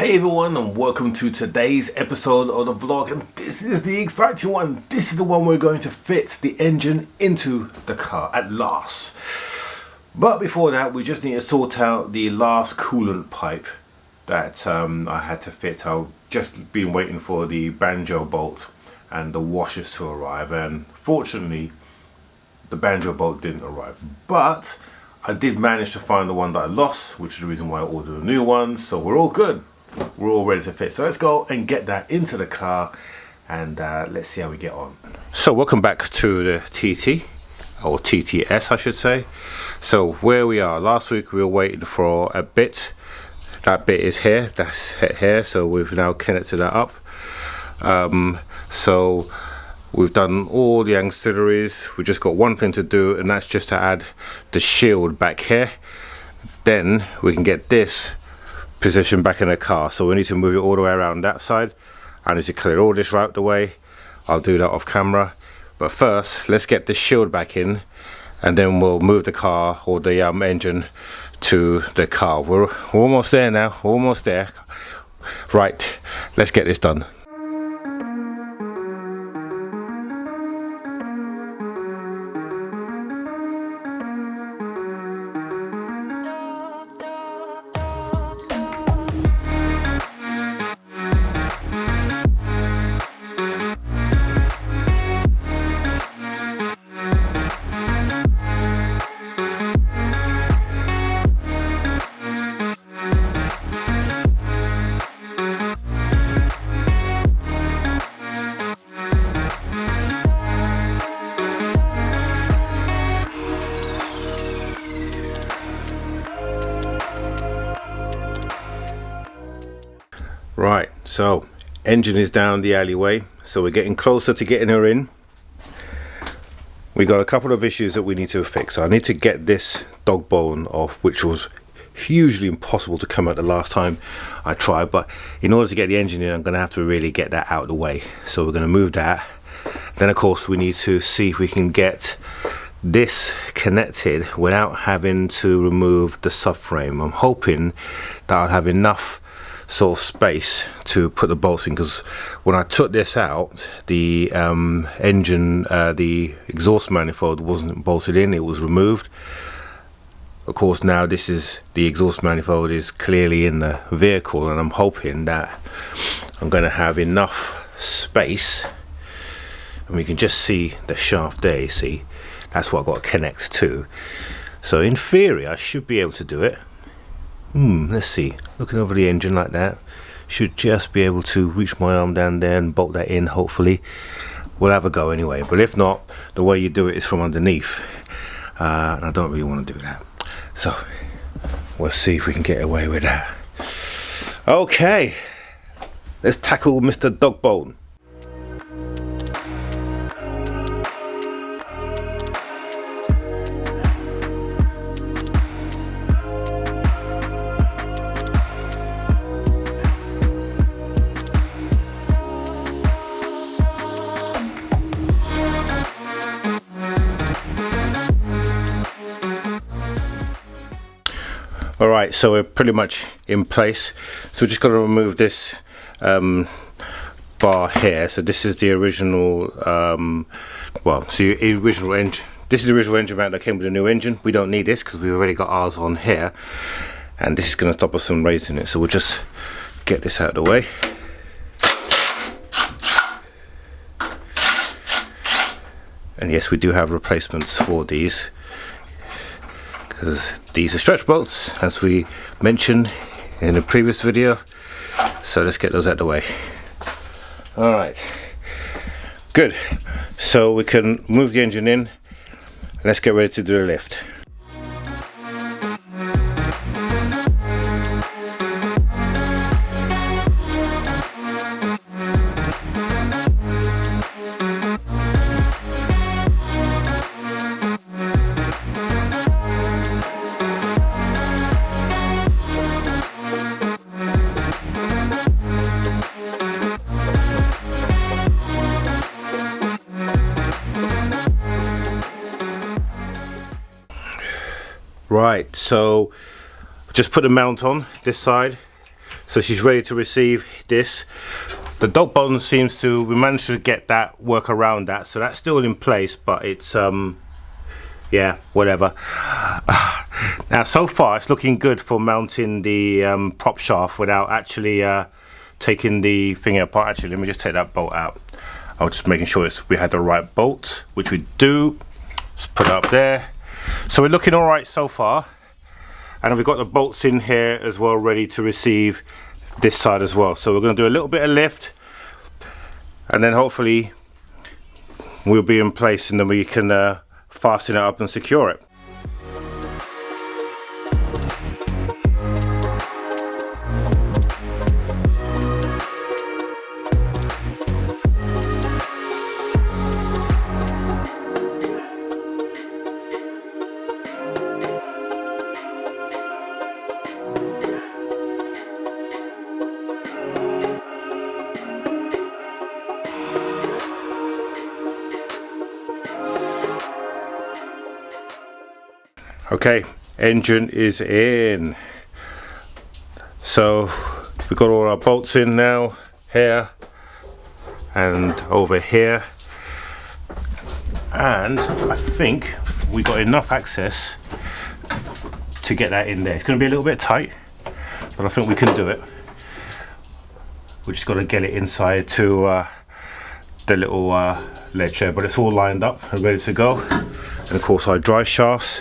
Hey everyone, and welcome to today's episode of the vlog, and this is the exciting one. This is the one we're going to fit the engine into the car at last. But before that, we just need to sort out the last coolant pipe that I had to fit. I've just been waiting for the banjo bolt and the washers to arrive, and fortunately the banjo bolt didn't arrive, but I did manage to find the one that I lost, which is the reason why I ordered a new one. So we're all good. We're all ready to fit. So let's go and get that into the car, and let's see how we get on. So welcome back to the TT, or TTS I should say. So where we are, last week we were waiting for a bit. That bit is here, that's here, so we've now connected that up. So we've done all the ancillaries. We've just got one thing to do, and that's just to add the shield back here. Then we can get this position back in the car. So we need to move it all the way around that side. I need to clear all this out the way. I'll do that off camera. But first, let's get this shield back in, and then we'll move the car, or the engine, to the car. We're almost there now, almost there. Right, let's get this done. Right, so engine is down the alleyway, so we're getting closer to getting her in. We got a couple of issues that we need to fix. So I need to get this dog bone off, which was hugely impossible to come out the last time I tried, but in order to get the engine in, I'm going to have to really get that out of the way. So we're going to move that. Then of course we need to see if we can get this connected without having to remove the subframe. I'm hoping that I'll have enough sort of space to put the bolts in, because when I took this out, the engine, the exhaust manifold wasn't bolted in, it was removed. Of course now this is, the exhaust manifold is clearly in the vehicle, and I'm hoping that I'm going to have enough space, and we can just see the shaft there. You see, that's what I've got to connect to. So in theory I should be able to do it. Let's see, looking over the engine like that, should just be able to reach my arm down there and bolt that in. Hopefully we'll have a go anyway, but if not, the way you do it is from underneath, and I don't really want to do that, so we'll see if we can get away with that. Okay, let's tackle Mr. Dogbone. Alright, so we're pretty much in place. So we're just going to remove this bar here. So this is the original, well, so the original engine. This is the original engine mount that came with the new engine. We don't need this because we've already got ours on here, and this is going to stop us from raising it. So we'll just get this out of the way. And yes, we do have replacements for these, because these are stretch bolts, as we mentioned in the previous video. So let's get those out of the way. Alright, good. So we can move the engine in. Let's get ready to do the lift. Right, so just put the mount on this side. so she's ready to receive this. The dog bone seems to, we managed to get that, work around that, so that's still in place, but it's yeah, whatever. Now so far it's looking good for mounting the prop shaft without actually taking the thing apart. Actually, let me just take that bolt out. I was just making sure we had the right bolts, which we do. Let's put it up there. So we're looking all right so far, and we've got the bolts in here as well, ready to receive this side as well. So we're going to do a little bit of lift, and then hopefully we'll be in place, and then we can fasten it up and secure it. Okay, engine is in. So we've got all our bolts in now, here and over here, and I think we got enough access to get that in there. It's going to be a little bit tight, but I think we can do it. We just got to get it inside to the little ledge there, but it's all lined up and ready to go. And of course our drive shafts,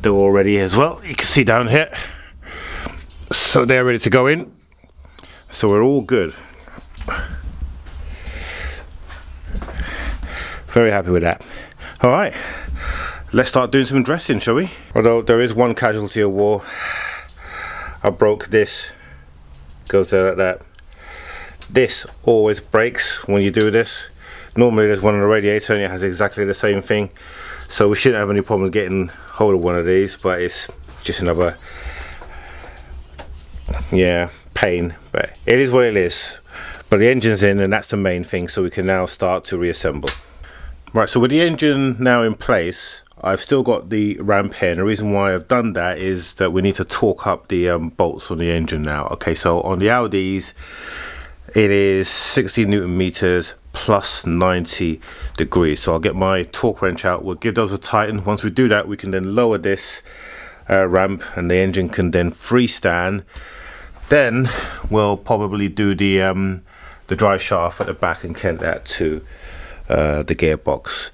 they're all ready as well. You can see down here, so they're ready to go in, so we're all good. Very happy with that. All right, let's start doing some dressing, shall we? Although there is one casualty of war. I broke this, goes there like that. This always breaks when you do this. Normally there's one on the radiator and it has exactly the same thing, so we shouldn't have any problems getting hold of one of these, but it's just another, yeah, pain. But it is what it is. But the engine's in, and that's the main thing, so we can now start to reassemble. Right, so with the engine now in place, I've still got the ramp here, and the reason why I've done that is that we need to torque up the bolts on the engine now. Okay, so on the Audis it is 60 Newton meters plus 90 degrees. So I'll get my torque wrench out, we'll give those a tighten. Once we do that, we can then lower this ramp, and the engine can then freestand. Then we'll probably do the drive shaft at the back and connect that to the gearbox.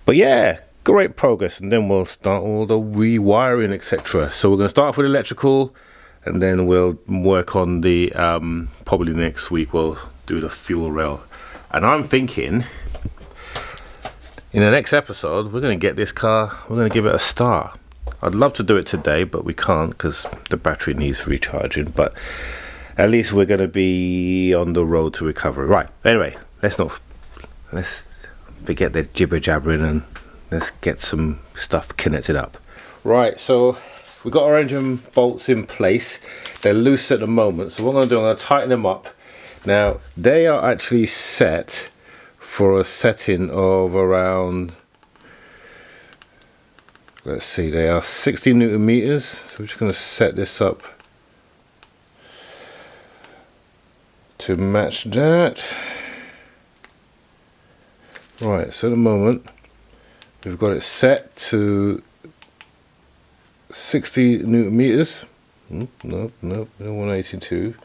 But yeah, great progress, and then we'll start all the rewiring, etc. So we're going to start off with electrical, and then we'll work on the probably next week we'll do the fuel rail. And I'm thinking in the next episode we're going to get this car, we're going to give it a start. I'd love to do it today, but we can't because the battery needs recharging, but at least we're going to be on the road to recovery. Right, anyway, let's forget the jibber jabbering and let's get some stuff connected up. Right, so we've got our engine bolts in place. They're loose at the moment, so what I'm going to do, I'm going to tighten them up. Now they are actually set for a setting of around, let's see, they are 60 Newton meters, so we're just going to set this up to match that. Right, so at the moment we've got it set to 60 Newton meters. No, we don't want 82,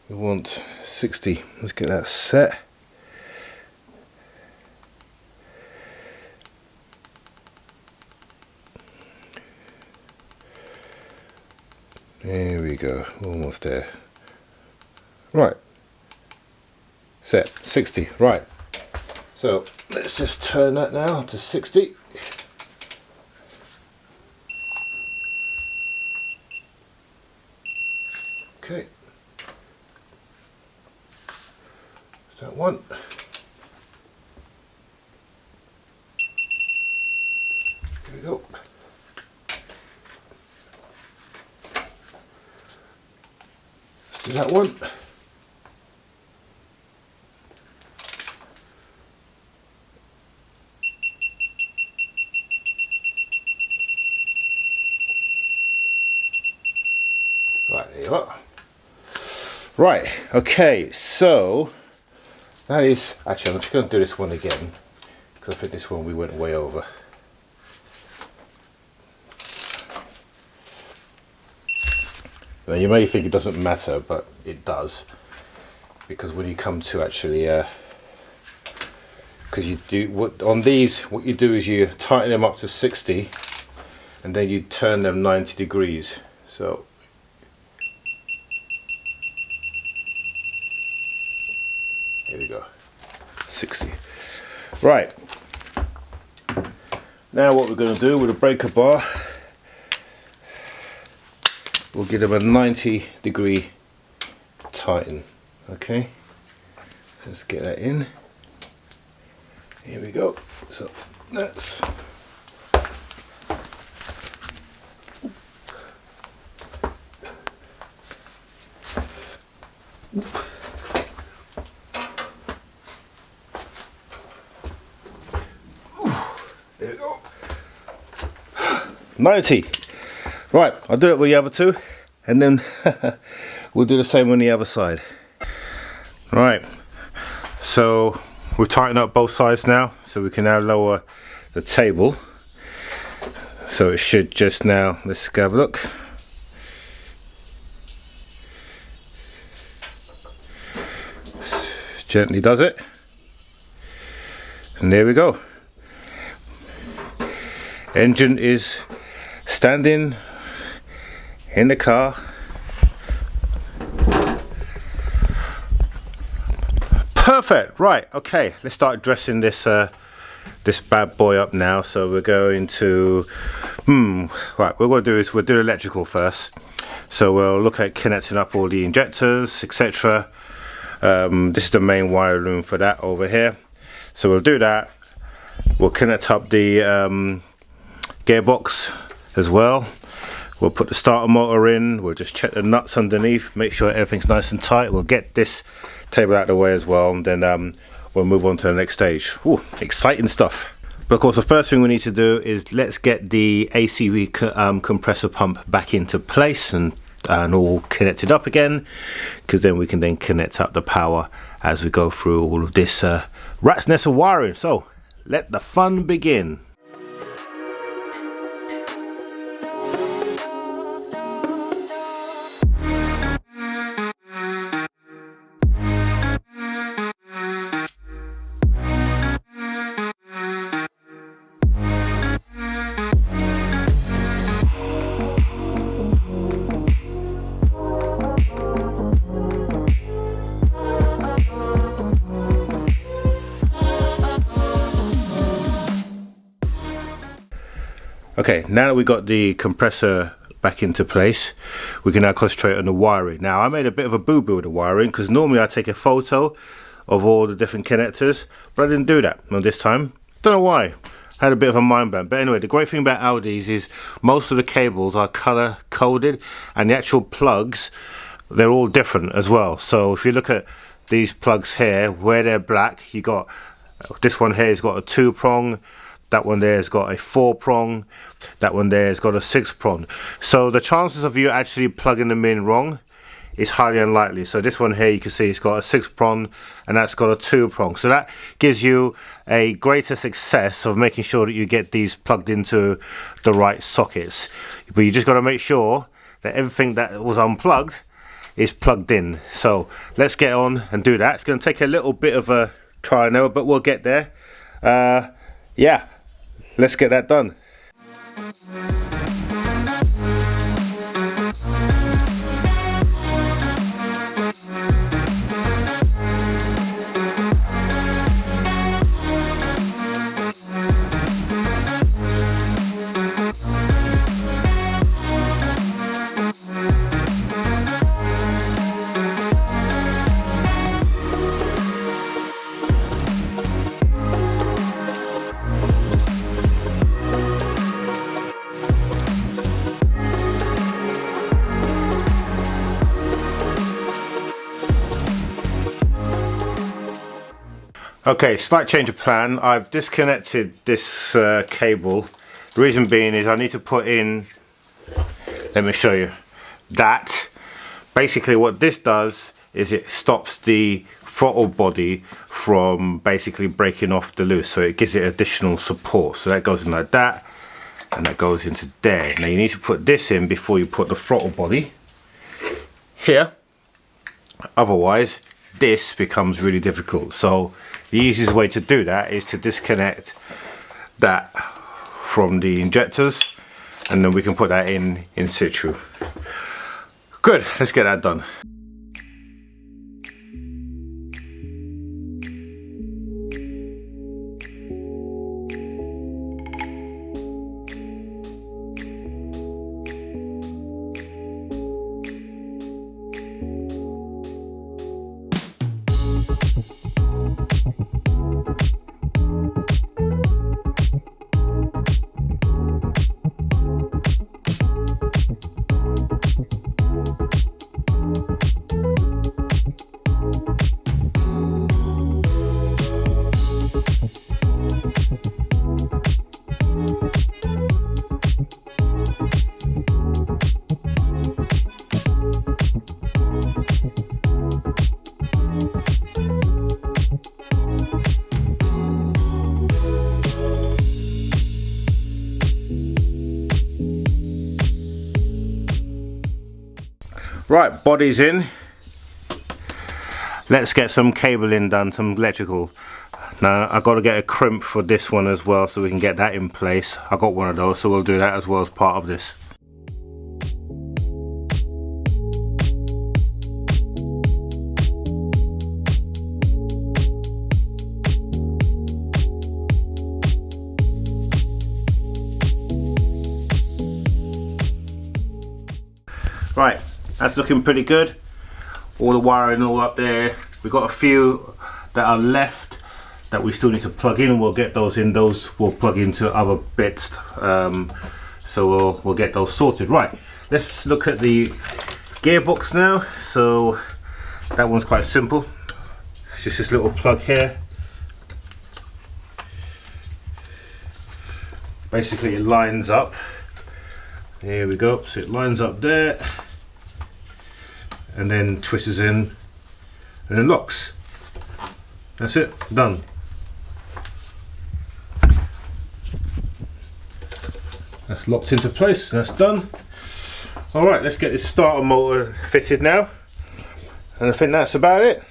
we want 60. Let's get that set. There we go, almost there. Right, set 60. Right, so let's just turn that now to 60. Okay, that one. Here we go. Let's do that one. you are. Right, okay, so that is, actually I'm just going to do this one again because I think this one we went way over. Now you may think it doesn't matter, but it does, because when you come to actually because you do on these, what you do is you tighten them up to 60 and then you turn them 90 degrees. So here we go, 60. Right, now what we're going to do with a breaker bar, we'll give them a 90 degree tighten. Okay, so let's get that in. Here we go. So that's there we go. 90. Right, I'll do it with the other two, and then we'll do the same on the other side. Right, so we've tightened up both sides now, so we can now lower the table. So it should just now, let's have a look. Gently does it, and there we go. Engine is standing in the car. Perfect. Right, okay, let's start dressing this this bad boy up now. So we're going to right, what we're going to do is we'll do electrical first. So we'll look at connecting up all the injectors, etc. This is the main wire loom for that over here, so we'll do that. We'll connect up the gearbox as well. We'll put the starter motor in. We'll just check the nuts underneath, make sure everything's nice and tight. We'll get this table out of the way as well, and then we'll move on to the next stage. Ooh, exciting stuff. But of course the first thing we need to do is let's get the AC compressor pump back into place and all connected up again, because then we can then connect up the power as we go through all of this rat's nest of wiring. So let the fun begin. Okay, now that we got the compressor back into place, we can now concentrate on the wiring. Now I made a bit of a boo-boo with the wiring, because normally I take a photo of all the different connectors, but I didn't do that on this time. Don't know why. I had a bit of a mind blank. But anyway, the great thing about Audis is most of the cables are color coded, and the actual plugs, they're all different as well. So if you look at these plugs here, where they're black, you got this one here has got a 2-prong, that one there has got a 4-prong, that one there has got a 6-prong. So the chances of you actually plugging them in wrong is highly unlikely. So this one here, you can see it's got a 6-prong and that's got a 2-prong. So that gives you a greater success of making sure that you get these plugged into the right sockets. But you just got to make sure that everything that was unplugged is plugged in. So let's get on and do that. It's going to take a little bit of a try and error, but we'll get there. Yeah, let's get that done. Okay, slight change of plan. I've disconnected this cable. The reason being is I need to put in, let me show you, that Basically what this does is it stops the throttle body from basically breaking off the loose, so it gives it additional support. So that goes in like that, and that goes into there. Now you need to put this in before you put the throttle body here, otherwise this becomes really difficult. So the easiest way to do that is to disconnect that from the injectors, and then we can put that in situ. Good, let's get that done. Right, body's in. Let's get some cabling done, some electrical. Now I've got to get a crimp for this one as well, so we can get that in place. I got one of those, so we'll do that as well as part of this. Right, that's looking pretty good. All the wiring all up there. We've got a few that are left that we still need to plug in. We'll get those in. Those will plug into other bits. So we'll get those sorted. Right, let's look at the gearbox now. So that one's quite simple. It's just this little plug here. Basically it lines up. There we go, so it lines up there and then twists in and then locks. That's it, done. That's locked into place, that's done. Alright, let's get this starter motor fitted now, and I think that's about it.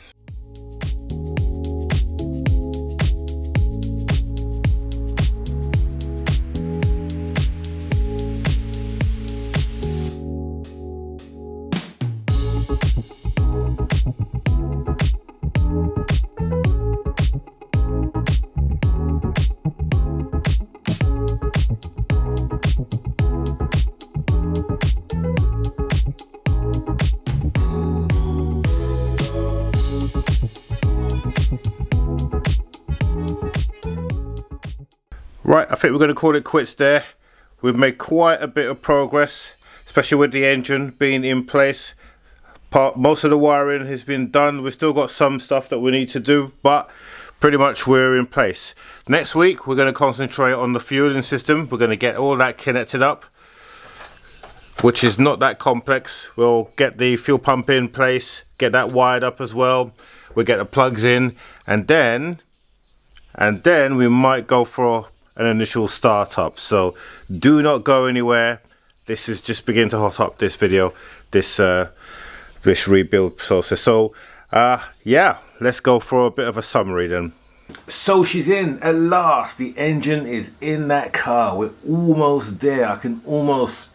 Right, I think we're going to call it quits there. We've made quite a bit of progress, especially with the engine being in place. Most of the wiring has been done. We've still got some stuff that we need to do, but pretty much we're in place. Next week we're going to concentrate on the fueling system. We're going to get all that connected up, which is not that complex. We'll get the fuel pump in place, get that wired up as well. We'll get the plugs in, and then we might go for an initial startup. So do not go anywhere. This is just begin to hot up this video, this rebuild process. So yeah, let's go for a bit of a summary then. So she's in at last. The engine is in that car. We're almost there. I can almost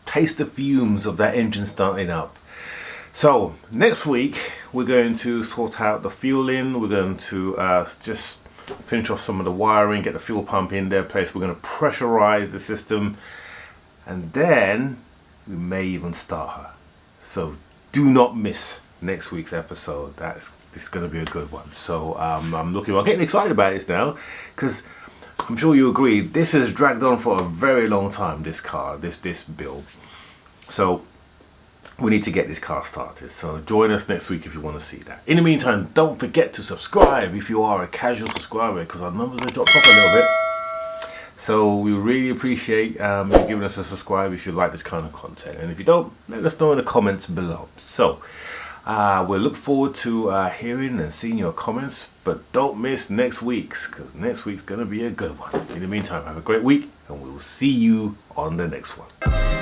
taste the fumes of that engine starting up. So next week we're going to sort out the fueling. We're going to just finish off some of the wiring, get the fuel pump in their place. We're going to pressurize the system, and then we may even start her. So do not miss next week's episode. This is going to be a good one. So I'm getting excited about this now, because I'm sure you agree this has dragged on for a very long time, this car, this build. So we need to get this car started. So join us next week if you want to see that. In the meantime, don't forget to subscribe if you are a casual subscriber, because our numbers have dropped off a little bit. So we really appreciate you giving us a subscribe if you like this kind of content, and if you don't, let us know in the comments below. So we'll look forward to hearing and seeing your comments, but don't miss next week's, because next week's gonna be a good one. In the meantime, have a great week, and we'll see you on the next one.